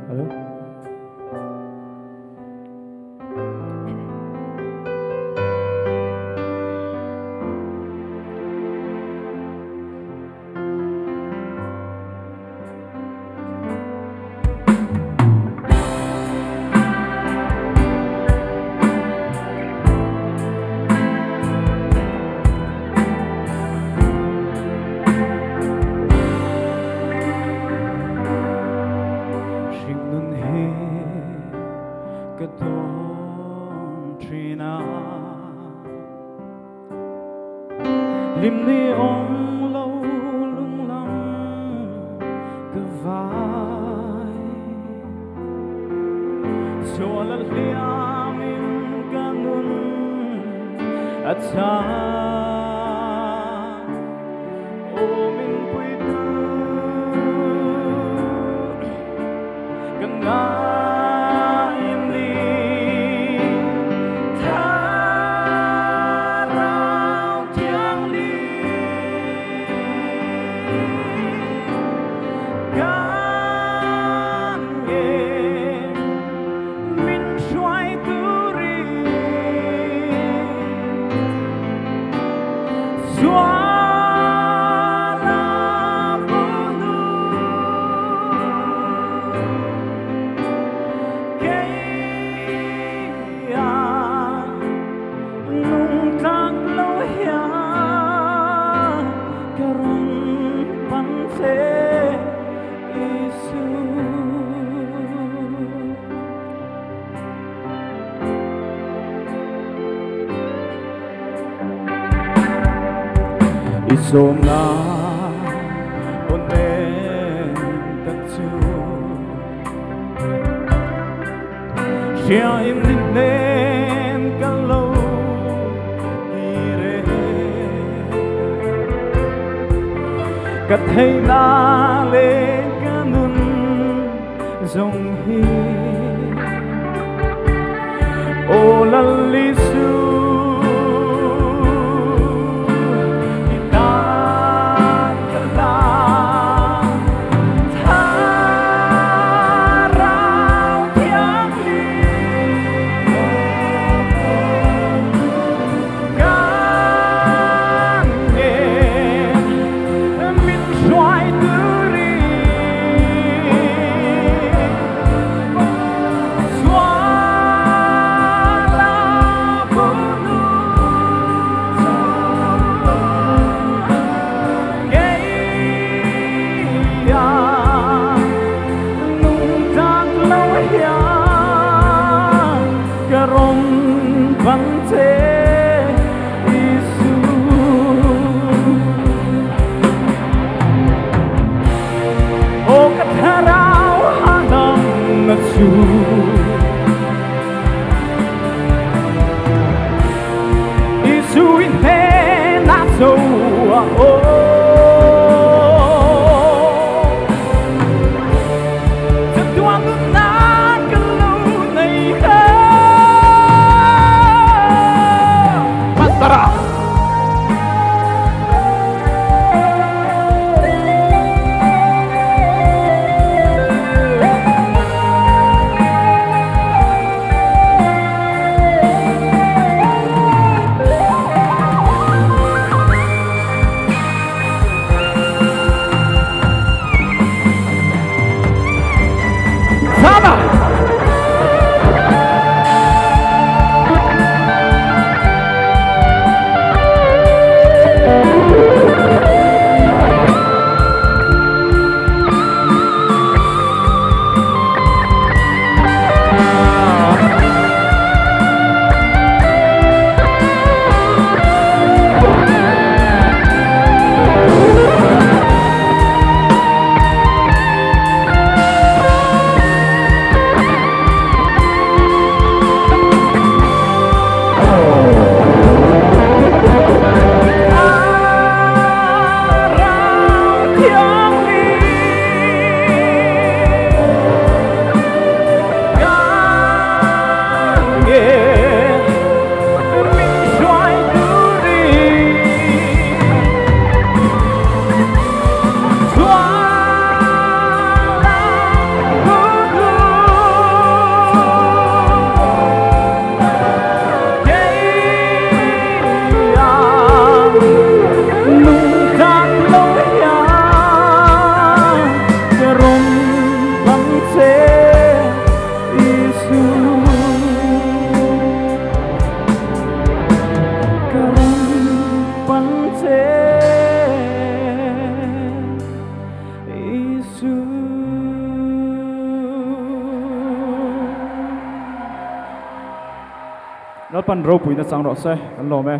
Halo? Cái tôn trina lim ni ông lâu lung lăng cái vai cho là liam in cái nun at sa o min pui tu cái ngã Isona onen tatsu Shia im nen kalau ire Kat hay na le kanun zong hi O lalisu Isu in not so แล้วปันเราปุ๋ยนะสังรอใส่กันรอไหม